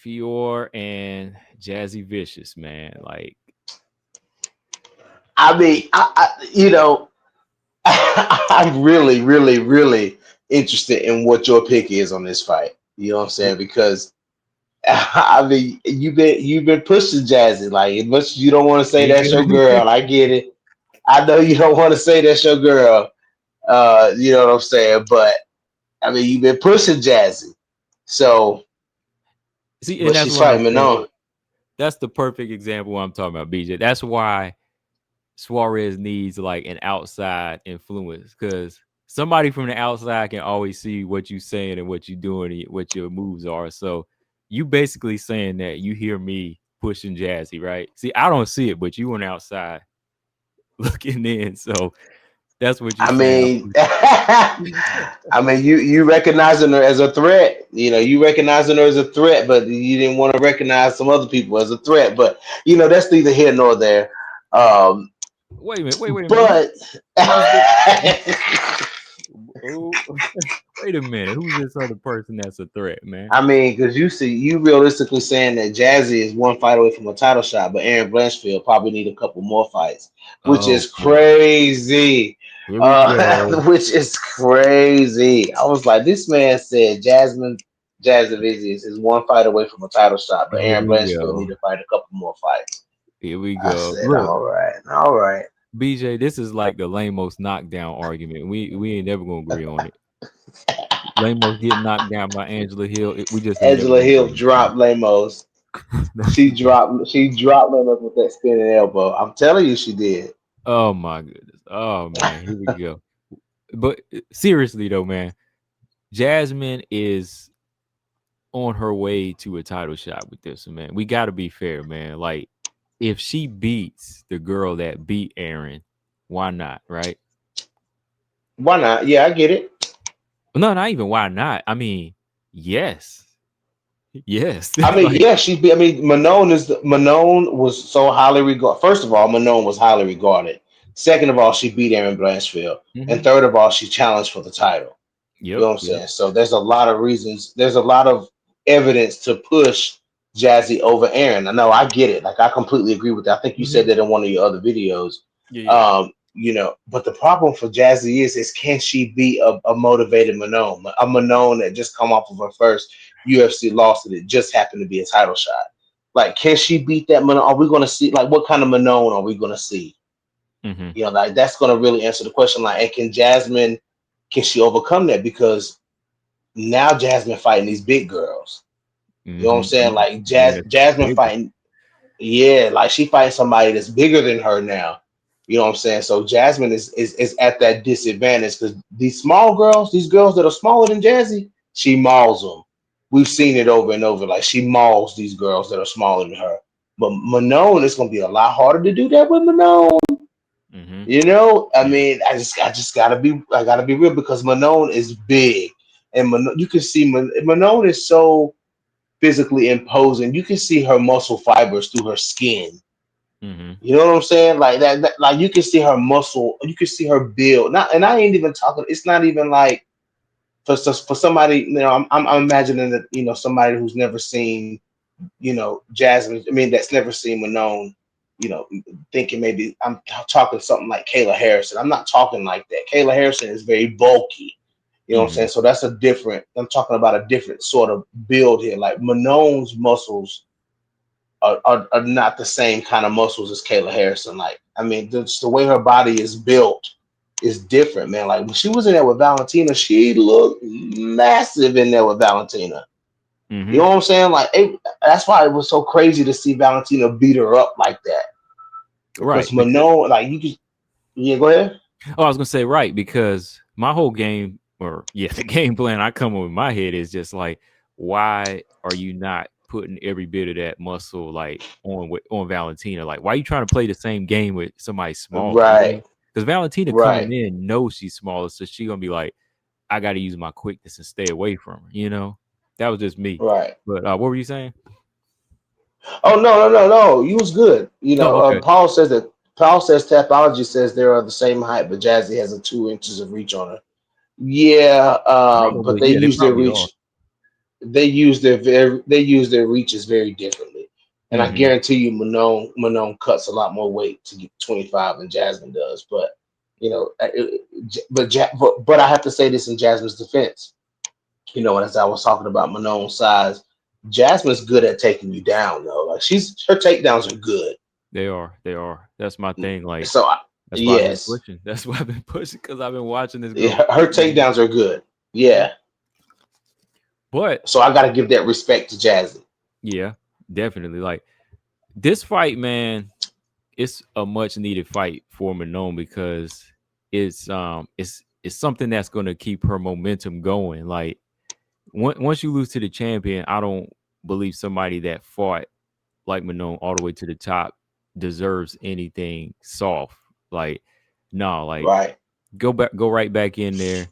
Fior and JASMINE, man. Like, I mean, I'm really, really, really interested in what your pick is on this fight. You know what I'm saying? Because I mean, you've been pushing Jazzy like as much as you don't want to say ain't that's your good. girl. I get it. I know you don't want to say that's your girl. You know what I'm saying? But I mean, you've been pushing Jazzy. So, See, and but that's she's what I'm fighting saying. Manon. That's the perfect example I'm talking about, BJ. That's why Suarez needs like an outside influence because somebody from the outside can always see what you're saying and what you're doing and what your moves are. So you basically saying that you hear me pushing Jazzy, right? See, I don't see it, but you on the outside looking in. So that's what you're I saying. mean, I mean, you recognizing her as a threat. You know, you recognizing her as a threat, but you didn't want to recognize some other people as a threat. But that's neither here nor there. Um, Wait a minute. Wait a minute. but Who's the oh, wait a minute. Who's this other person that's a threat, man? I mean, because you realistically saying that Jazzy is one fight away from a title shot, but Aaron Blanchfield probably need a couple more fights, which Oh is boy. crazy. Here we go. Which is crazy. I was like, this man said Jasudavicius is one fight away from a title shot, but Here Aaron we Blanchfield need go. to fight a couple more fights. Here we I go. said, Look, all right, all right. BJ, this is like the lamest knockdown argument. We ain't never gonna agree on it. Lamos getting knocked down by Angela Hill. We just ain't never Angela gonna Hill agree on dropped Lemos. it. She dropped Lemos with that spinning elbow. I'm telling you, she did. Oh my goodness. Oh man, here we go. But seriously though, man, Jasmine is on her way to a title shot with this one, man. We got to be fair, man. Like, if she beats the girl that beat Aaron, why not, right? Why not? Yeah, I get it. No, not even why not. I mean, yes, yes. I mean, Like, yeah, I mean, Manon was so highly regarded. First of all, Manon was highly regarded. Second of all, she beat Aaron Blanchfield, and mhm. third of all, she challenged for the title. You Yep, know what I'm yep. saying? So there's a lot of reasons. There's a lot of evidence to push Jazzy over Aaron. I know, I get it. Like, I completely agree with that. I think you said Mhm. that in one of your other videos. Yeah, yeah. But the problem for Jazzy is can she be a motivated Manon, a Manon that just come off of her first UFC loss and it just happened to be a title shot? Like, can she beat that Manon? Are we going to see like what kind of Manon are we going to see? Mhm. Like that's going to really answer the question. Like, and can she overcome that? Because now Jasmine fighting these big girls. You know what I'm Mhm. saying? Like And it's Jasmine bigger. fighting, yeah, like she fighting somebody that's bigger than her now. You know what I'm saying? So Jasmine is at that disadvantage because these small girls, these girls that are smaller than Jazzy, she mauls them. We've seen it over and over. Like she mauls these girls that are smaller than her. But Manon, it's gonna be a lot harder to do that with Manon. Mhm. I Yeah. mean, I just gotta be real because Manon is big, and you can see Manon is so physically imposing. You can see her muscle fibers through her skin. Mhm. You know what I'm saying? Like that like you can see her muscle, you can see her build. Not, and I ain't even talking. It's not even like for somebody. I'm imagining that somebody who's never seen Jasmine. I mean, that's never seen Manon. Thinking maybe I'm talking something like Kayla Harrison. I'm not talking like that. Kayla Harrison is very bulky. You know what I'm Mhm. saying? So that's a different. I'm talking about a different sort of build here. Like Manon's muscles are not the same kind of muscles as Kayla Harrison. Like, I mean, just the way her body is built is different, man. Like when she was in there with Valentina, she looked massive in there with Valentina. You know Mhm. what I'm saying? Like that's why it was so crazy to see Valentina beat her up like that. Right. Because Because Manon, like you just yeah, go ahead. I was gonna say right because my whole game, or yeah, the game plan I come up with in my head is just like, why are you not putting every bit of that muscle like on Valentina? Like, why are you trying to play the same game with somebody smaller? You Right, know, because Valentina right, coming in knows she's smaller, so she gonna be like, I got to use my quickness and stay away from her. You know, that was just me. right. But what were you saying? Oh no, no, no, no. You was good. Oh, okay. Paul says Tapology says they are the same height, but Jazzy has a 2 inches of reach on her. Yeah, but Probably, they yeah, they use their probably are. reach. they use their reaches very differently. And I Mm-hmm. guarantee you, Manon cuts a lot more weight to get 25 than Jasmine does. But you know, but I have to say this in Jasmine's defense. You know, as I was talking about Manon's size, Jasmine's good at taking you down though. Like her takedowns are good. They are. They are. That's my thing. Like So that's why I've been yes, pushing. That's why I've been pushing because I've been watching this girl yeah, her fight, man. takedowns are good. Mhm. Yeah. But So I got to give that respect to Jazzy. yeah, definitely. Like this fight, man, it's a much needed fight for Manon because it's something that's going to keep her momentum going. Like once you lose to the champion, I don't believe somebody that fought like Manon all the way to the top deserves anything soft. Like no, like Right. go right back in there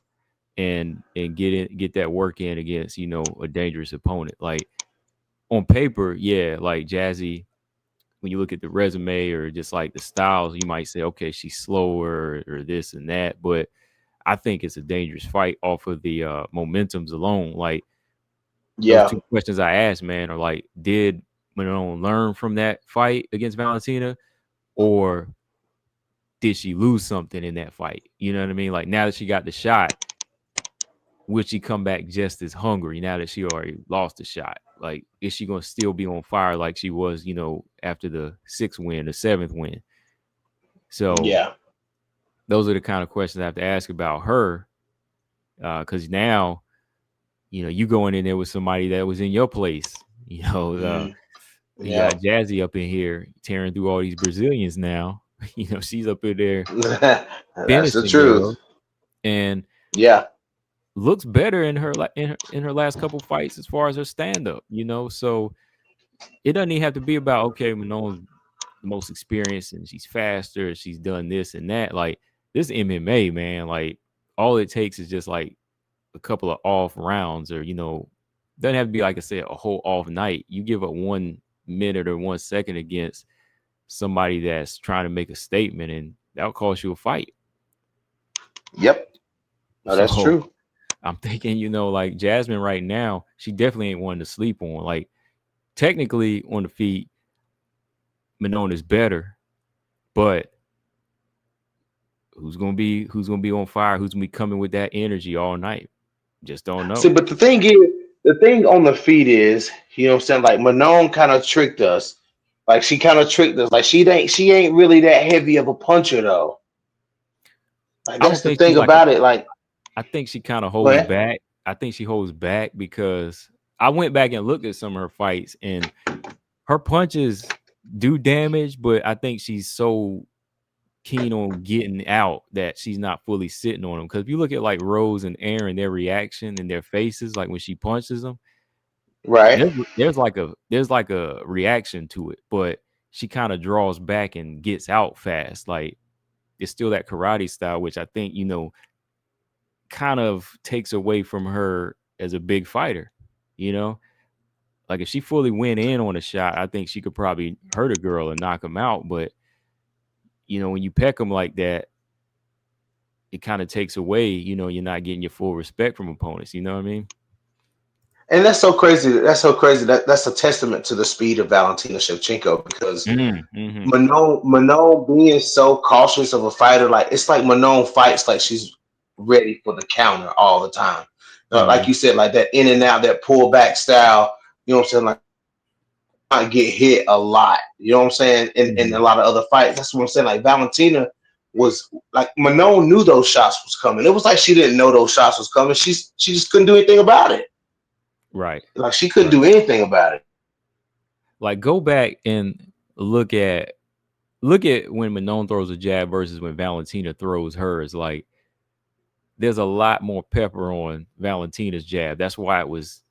and get that work in against a dangerous opponent. Like on paper, yeah, like Jazzy, when you look at the resume or just like the styles, you might say, okay, she's slower or this and that. But I think it's a dangerous fight off of the momentums alone. Like those Yeah. two questions I asked, man, are like, did Manon learn from that fight against Valentina, or did she lose something in that fight? You know what I mean? Like now that she got the shot, would she come back just as hungry now that she already lost the shot? Like, is she going to still be on fire like she was, after the sixth win, the seventh win? So Yeah. those are the kind of questions I have to ask about her. Because now, you going in there with somebody that was in your place. Mm, You yeah. got Jazzy up in here tearing through all these Brazilians now. She's up in there That's the finishing girls truth. and Yeah. looks better in her in her last couple fights as far as her stand up. So it doesn't even have to be about okay, Manon's the most experienced and she's faster, she's done this and that. Like this MMA, man, like all it takes is just like a couple of off rounds or doesn't have to be like I said, a whole off night. You give up 1 minute or 1 second against somebody that's trying to make a statement and that'll cost you a fight. Yep. No, that's So true. I'm thinking, like Jasmine right now, she definitely ain't one to sleep on. Like technically on the feet, Manon is better, but who's gonna be on fire? Who's gonna be coming with that energy all night? Just don't See, know. but the thing on the feet is, you know what I'm saying? Like Manon kind of tricked us. Like she kind of tricked us. Like she ain't really that heavy of a puncher though. Like I don't that's the think she's thing like a about it. Like, I think she kind of go holds ahead. back. I think she holds back because I went back and looked at some of her fights and her punches do damage, but I think she's so keen on getting out that she's not fully sitting on them. Because if you look at like Rose and Aaron, their reaction and their faces, like when she punches them, Right. there's like a reaction to it, but she kind of draws back and gets out fast. Like it's still that karate style, which I think kind of takes away from her as a big fighter. You know, like if she fully went in on a shot, I think she could probably hurt a girl and knock him out. But when you peck them like that, it kind of takes away. You're not getting your full respect from opponents. You know what I mean? And that's so crazy. That's so crazy. That's a testament to the speed of Valentina Shevchenko because Mm-hmm. Manon being so cautious of a fighter, like it's like Manon fights like she's ready for the counter all the time. Like Mm-hmm. you said, like that in and out, that pullback style. You know what I'm saying? Like might get hit a lot. You know what I'm saying? In a Mm-hmm. lot of other fights. That's what I'm saying. Like Valentina was like Manon knew those shots was coming. It was like she didn't know those shots was coming. She just couldn't do anything about it. Right. Like she couldn't Right. do anything about it. Like go back and look at when Manon throws a jab versus when Valentina throws hers. Like there's a lot more pepper on Valentina's jab. That's why it was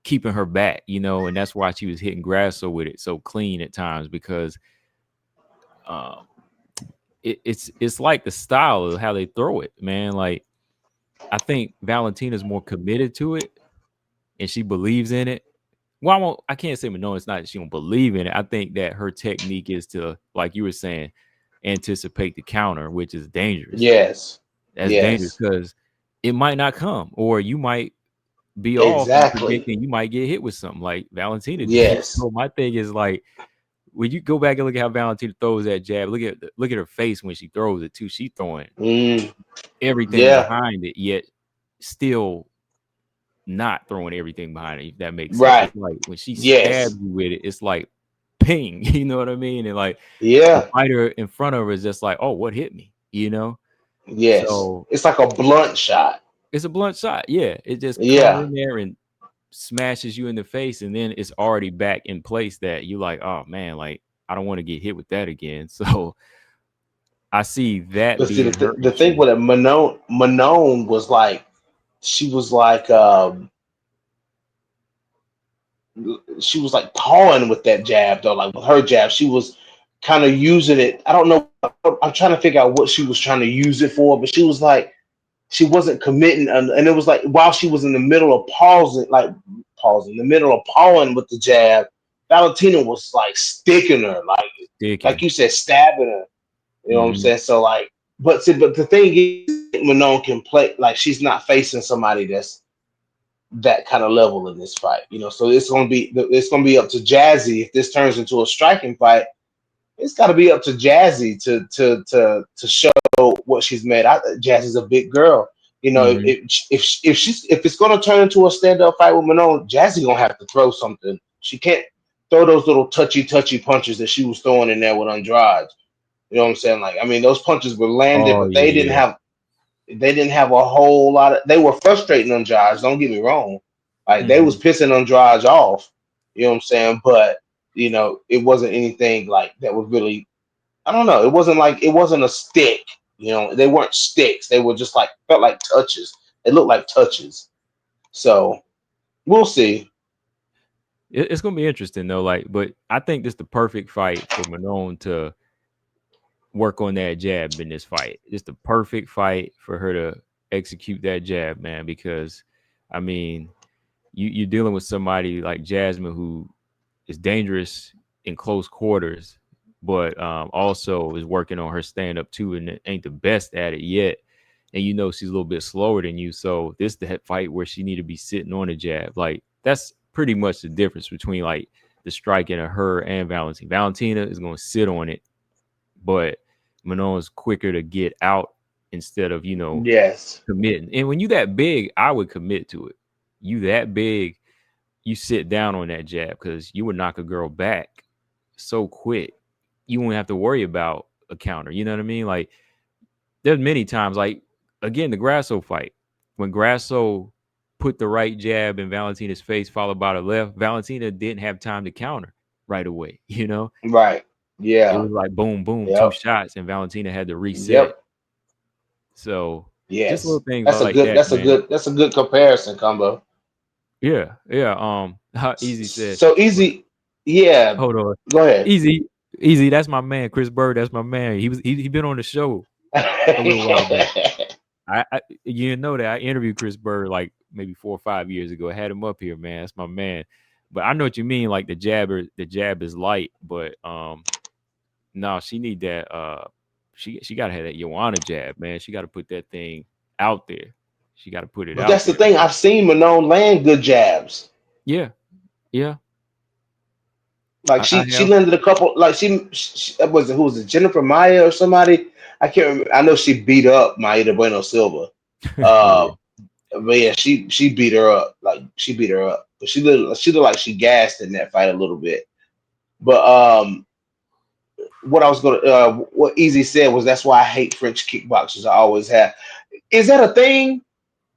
keeping her back, and that's why she was hitting Grasso with it so clean at times because um, it's like the style of how they throw it, man. Like I think Valentina's more committed to it and she believes in it. Well, I can't say no, it's not that she don't believe in it. I think that her technique is to, like you were saying, anticipate the counter, which is dangerous. Yes. That's dangerous Yes. because it might not come, or you might be off and Exactly. predicting you might get hit with something like Valentina did. Yes. So my thing is like when you go back and look at how Valentina throws that jab, look at her face when she throws it too. She throwing Mm, everything yeah. behind it, yet still not throwing everything behind it. If that makes sense, Right. it's like when she stabs Yes. you with it, it's like ping. You know what I mean? And like the Yeah. fighter in front of her is just like, oh, what hit me? You know? Yes. So It's like a blunt shot. it's a blunt shot. Yeah, it just comes Yeah. in there and smashes you in the face, and then it's already back in place that you like, oh man, like I don't want to get hit with that again. So I see that But see, being her the thing issue. with it, Manon was like, she was like, she was like pawing with that jab though, like with her jab, she was kind of using it. I don't know. I'm trying to figure out what she was trying to use it for, but she was like, she wasn't committing, and it was like while she was in the middle of pausing, in the middle of pawing with the jab, Valentina was like sticking her, like Sticking. you said, stabbing her. You know what I'm Hmm. saying? So like, but see, but the thing is, Manon can play like she's not facing somebody that's that kind of level in this fight. So it's gonna be up to Jazzy if this turns into a striking fight. It's got to be up to Jazzy to show what she's made. Jazzy's a big girl. Hmm. If it's gonna turn into a stand up fight with Manon, Jazzy gonna have to throw something. She can't throw those little touchy punches that she was throwing in there with Andrade. You know what I'm saying? Like, I mean, those punches were landed, Oh but yeah, yeah. they didn't have a whole lot of. They were frustrating Andrade. Don't get me wrong. Like they was Hmm. pissing Andrade off. You know what I'm saying? But it wasn't anything like that was really. I don't know. It wasn't a stick. They weren't sticks. They were just like felt like touches. They looked like touches. So we'll see. It's gonna be interesting though. Like, but I think this the perfect fight for Manon to work on that jab in this fight. It's the perfect fight for her to execute that jab, man. Because I mean, you're dealing with somebody like Jasmine who is dangerous in close quarters, but also is working on her stand up too, and ain't the best at it yet. And you know she's a little bit slower than you, so this the fight where she need to be sitting on a jab. Like that's pretty much the difference between like the striking of her and Valentina. Valentina is going to sit on it, but Manon is quicker to get out instead of Yes. committing. And when you that big, I would commit to it. You that big, you sit down on that jab because you would knock a girl back so quick. You won't have to worry about a counter. You know what I mean? Like there's many times, like again, the Grasso fight when Grasso put the right jab in Valentina's face, followed by the left. Valentina didn't have time to counter right away. Right. It Yeah. was like boom, boom, two Yep. shots, and Valentina had to reset. Yep. So just little Yes. things That's a like good. that, That's a man. good. That's a good comparison combo. Yeah, yeah. How easy said. So easy. Yeah. Hold on. Go ahead. Easy, easy. That's my man, Chris Bird. That's my man. He been on the show a little while back. I you didn't know that I interviewed Chris Bird like maybe 4 or 5 years ago. I had him up here, man. That's my man. But I know what you mean. Like the jab is light, but no, she need that. She gotta have that Joanna jab, man. She got to put that thing out there. She got to put it But out that's the there, thing. man. I've seen Manon land good jabs. Yeah, yeah. Like I she have. landed a couple. Like she was it, who was it, Jennifer Maya or somebody? I can't remember. I know she beat up Maida Bueno Silva. Yeah. Uh, but yeah, she beat her up. Like she beat her up. But she looked like she gassed in that fight a little bit. But what Easy said was that's why I hate French kickboxers. I always have. Is that a thing?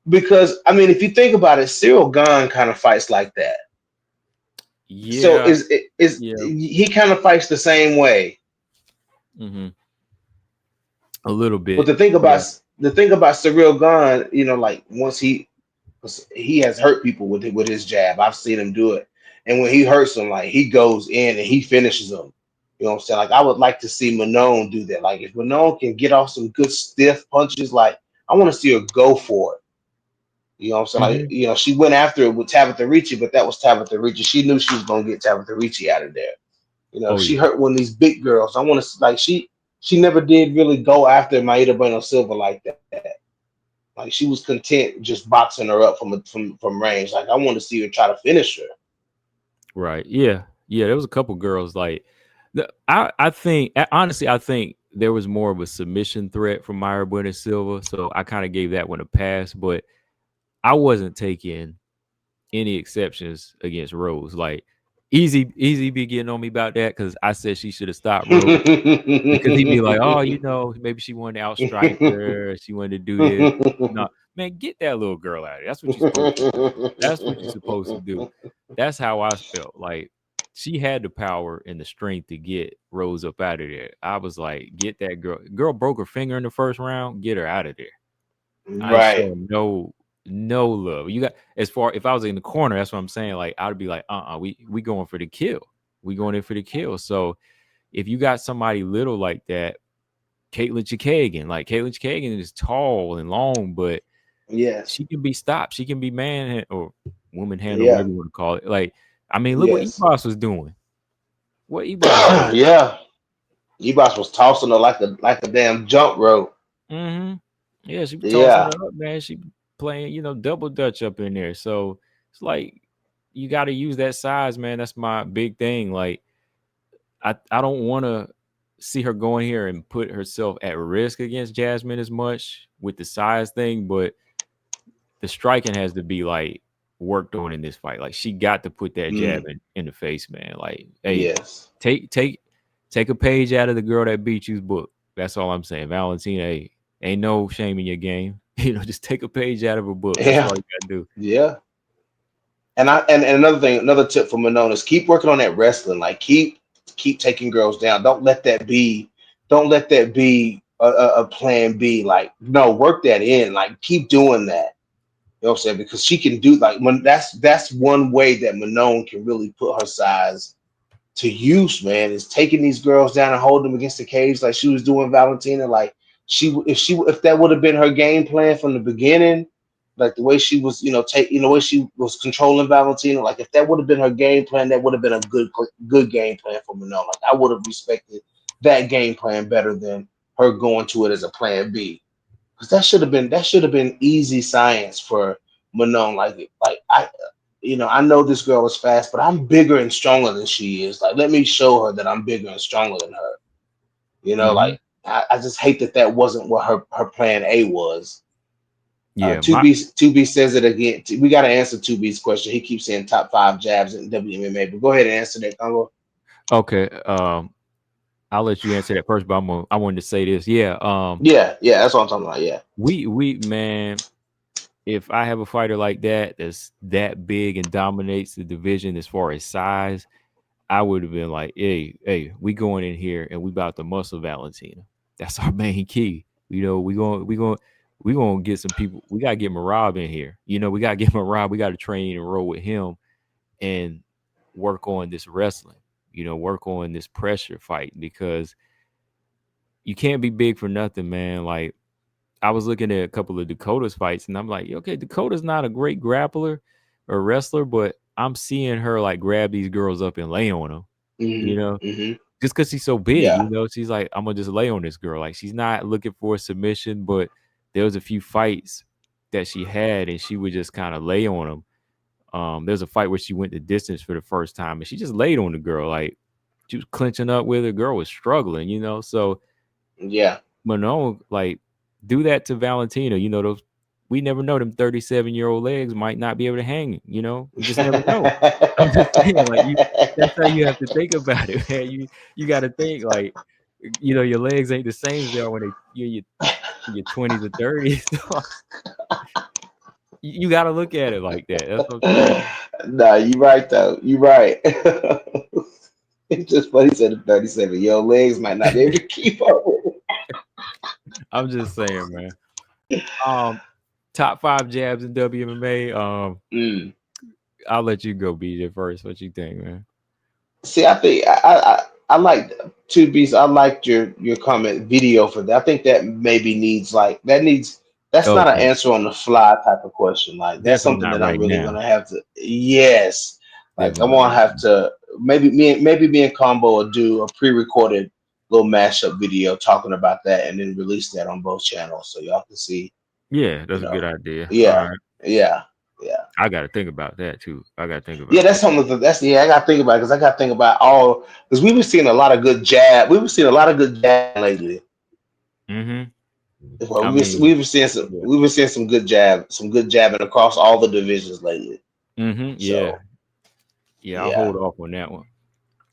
Because I mean, if you think about it, Cyril Gahn kind of fights like that. So Yeah, is yeah. he kind of fights the same way? Hmm. A little But bit. the Yeah. thing about Cyril Gahn, like once he has hurt people with his jab. I've seen him do it, and when he hurts them, like he goes in and he finishes them. You know what I'm saying? Like I would like to see Manon do that. Like if Manon can get off some good stiff punches, like I want to see her go for it. You know what I'm saying? Like, Hmm. she went after it with Tabitha Ricci, but that was Tabitha Ricci. She knew she was gonna get Tabitha Ricci out of there. Oh She yeah. hurt one of these big girls. I want to like she never did really go after Maida Bueno Silva like that. Like she was content just boxing her up from range. Like I want to see her try to finish her. Right. Yeah. Yeah. There was a couple girls like I think honestly I think there was more of a submission threat from Myra Bueno Silva, so I kind of gave that one a pass. But I wasn't taking any exceptions against Rose. Like easy be getting on me about that because I said she should have stopped Rose because he'd be like, oh, maybe she wanted to outstrike her, she wanted to do this. No, man, get that little girl out of there. That's what you're supposed to do. That's what you're supposed to do. That's how I felt. Like she had the power and the strength to get Rose up out of there. I was like, get that girl. Girl broke her finger in the first round. Get her out of there. I ain't Right. showing no love. You got as far if I was in the corner, that's what I'm saying. Like I'd be like, we going for the kill. We going in for the kill. So if you got somebody little like that, Caitlin Chikagan is tall and long, but Yes. she can be stopped. She can be man or woman handle, Yeah. whatever you want to call it. Like, I mean, look what Yes. Ebos was doing. What Ebos doing? Yeah. Ebos was tossing her like a damn jump rope. Mm-hmm. Yeah, she be tossing Yeah. her up, man. She playing, double dutch up in there. So it's like you got to use that size, man. That's my big thing. Like, I don't want to see her going here and put herself at risk against Jasmine as much with the size thing, but the striking has to be like worked on in this fight. Like she got to put that jab Mm. in the face, man. Like, hey, Yes. take take take a page out of the girl that beat you's book. That's all I'm saying. Valentina, hey, ain't no shame in your game. Just take a page out of a book. That's Yeah. all you gotta do. Yeah. And another thing, another tip from Manon is keep working on that wrestling. Like keep taking girls down. Don't let that be a plan B. Like no, work that in. Like keep doing that. You know what I'm saying? Because she can do like when that's one way that Manon can really put her size to use, man, is taking these girls down and holding them against the cage like she was doing Valentina. Like if that would have been her game plan from the beginning, like the way she was, the way she was controlling Valentina, like if that would have been her game plan, that would have been a good game plan for Manon. Like I would have respected that game plan better than her going to it as a plan B. Because that should have been easy science for Manon. I know this girl is fast, but I'm bigger and stronger than she is. Like, let me show her that I'm bigger and stronger than her. Hmm. I just hate that wasn't what her plan A was. Yeah, Two B says it again. We got to answer 2B's question. He keeps saying top five jabs in WMMA, but go ahead and answer that, Congo. okay. I'll let you answer that first, but I wanted to say this. Yeah. Yeah, yeah, that's what I'm talking about. Yeah. We man, if I have a fighter like that that's that big and dominates the division as far as size, I would have been like, hey, we going in here and we about to muscle Valentina. That's our main key. We gonna get some people. We gotta get Marab in here. We gotta get Marab. We gotta train and roll with him and work on this wrestling. Work on this pressure fight because you can't be big for nothing, man. Like I was looking at a couple of Dakota's fights, and I'm like, okay, Dakota's not a great grappler or wrestler, but I'm seeing her like grab these girls up and lay on them. You know, Mm-hmm. Mm-hmm. just because she's so big, Yeah. she's like, I'm gonna just lay on this girl. Like she's not looking for a submission, but there was a few fights that she had, and she would just kind of lay on them. There's a fight where she went the distance for the first time, and she just laid on the girl. Like she was clinching up with her. Girl was struggling, So Yeah. Manon, like, do that to Valentina. Those we never know. Them 37-year-old legs might not be able to hang. You just never know. I'm just saying, like that's how you have to think about it, man. You got to think like, your legs ain't the same as they are when you're in your 20s or 30s. You got to look at it like that. That's what I'm saying. Nah, you right though. You right. It's just funny. He said the 37. Your legs might not be able to keep up with I'm just saying, man. Um, top five jabs in WMMA. it. I'll let you go, BJ, first. What you think, man? See, I think I like 2B's. I liked your comment video for that. I think that maybe needs like that needs that's not an Okay, answer on the fly type of question. Like that's definitely something not that I'm right really now. gonna have to yes. Like I'm Definitely not gonna right have now. to maybe me and Combo will do a pre-recorded little mashup video talking about that and then release that on both channels so y'all can see. Yeah, You that's a good know, idea. All yeah, right. yeah, yeah. I got to think about that too. I got to think Yeah, about that's that. something that's yeah. I got to think about because I got to think about all because we were seeing a lot of good jab. We were seeing a lot of good jab lately. Mm-hmm. Well, I mean, yeah. we were seeing some good jabbing across all the divisions lately. Mm-hmm. Yeah. So Yeah. I'll yeah, hold off on that one.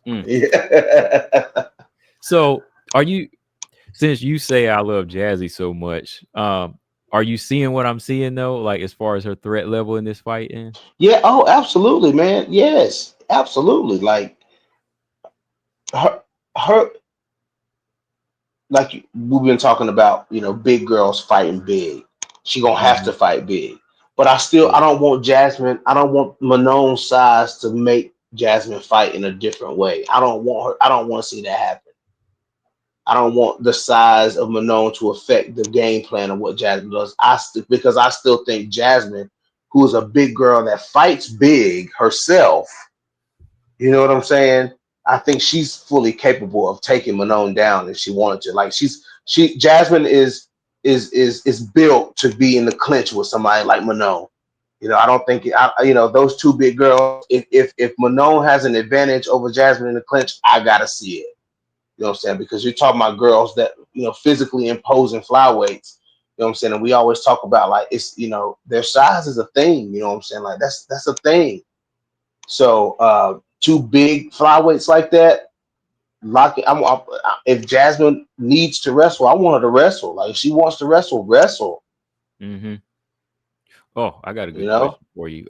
Mm. yeah, So, are you? Since you say I love Jazzy so much, are you seeing what I'm seeing though? Like as far as her threat level in this fight, in? yeah. Oh, absolutely, man. Yes, absolutely. Like her, her. Like we've been talking about, big girls fighting big. She gonna have Mm-hmm. to fight big. But I Yeah. don't want Jasmine. I don't want Manon's size to make Jasmine fight in a different way. I don't want her. I don't want to see that happen. I don't want the size of Manon to affect the game plan of what Jasmine does. Because I still think Jasmine, who is a big girl that fights big herself, you know what I'm saying? I think she's fully capable of taking Manon down if she wanted to. Like Jasmine is built to be in the clinch with somebody like Manon. I don't think those two big girls. If Manon has an advantage over Jasmine in the clinch, I gotta see it. You know what I'm saying? Because you're talking about girls that physically imposing flyweights. You know what I'm saying? And we always talk about like it's their size is a thing. You know what I'm saying? Like that's a thing. So two big flyweights like that, lock it. If Jasmine needs to wrestle, I want her to wrestle. Like if she wants to wrestle, wrestle. Mm-hmm. Oh, I got a You good know, question for you.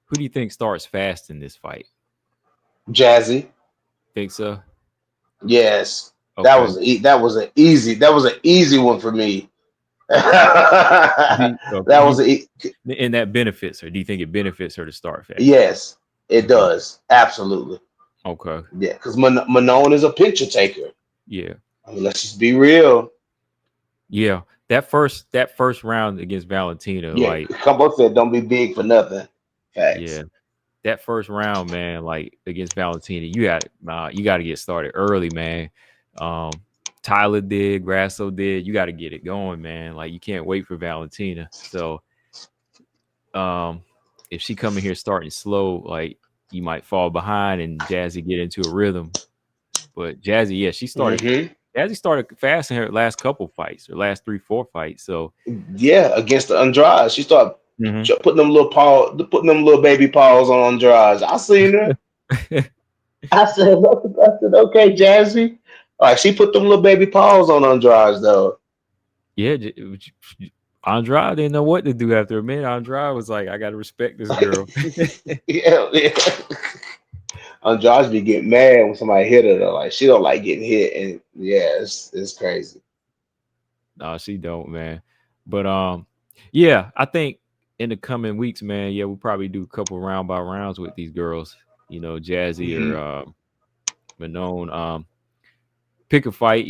Who do you think starts fast in this fight? Jazzy. Think so? Yes, Okay. that was an easy one for me. that Okay. was And that benefits her. Do you think it benefits her to start fast? yes, it Okay. does absolutely. Okay. Yeah, because Manon is a picture taker. Yeah. I mean, let's just be real. Yeah. That first round against Valentina, Yeah, like, Combo said, "Don't be big for nothing." yeah, Facts. that first round, man, like against Valentina, you got to get started early, man. Um, Tyler did, Grasso did. You got to get it going, man. Like you can't wait for Valentina. So, um, if she come in here starting slow, like you might fall behind and Jazzy get into a rhythm. But Jazzy, yeah, she started. Hmm. Jazzy started fast in her last couple fights, or last 3, 4 fights. So, Yeah, against the Andrade, she started mhm. putting them little baby paws on Andrade. I seen her. I said, okay, Jazzy. All right, she put them little baby paws on Andrade though. Yeah, Andrade didn't know what to do after a minute. Andrade was like, I gotta respect this girl. Yeah, yeah. Andrade be getting mad when somebody hit her though. Like she don't like getting hit, and yeah, it's crazy. No, she don't, man. But yeah, I think in the coming weeks, man, yeah, we'll probably do a couple round by rounds with these girls. Jazzy or Hmm. Manon. Pick a fight,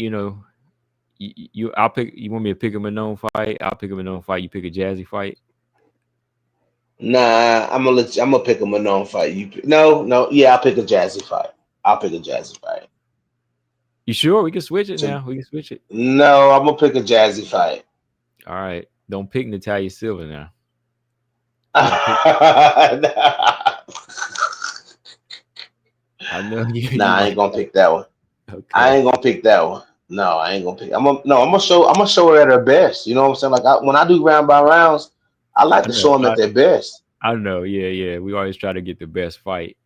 I'll pick you want me to pick a Manon fight, I'll pick a Manon fight, you pick a Jazzy fight. Nah, I'm gonna pick a Manon fight. No, no, yeah, I'll pick a Jazzy fight. I'll pick a Jazzy fight. You sure? We can switch it So now. We can switch it. no, I'm gonna pick a Jazzy fight. All right. Don't pick Natalia Silva now. Don't pick Nah, I know you I might ain't gonna not. pick that one. I Okay. ain't gonna pick that one. No, I ain't gonna pick. I'm gonna show her at her best. You know what I'm saying? Like when I do round by rounds, I like I to know. show them at their best. I know. Yeah, yeah. We always try to get the best fight.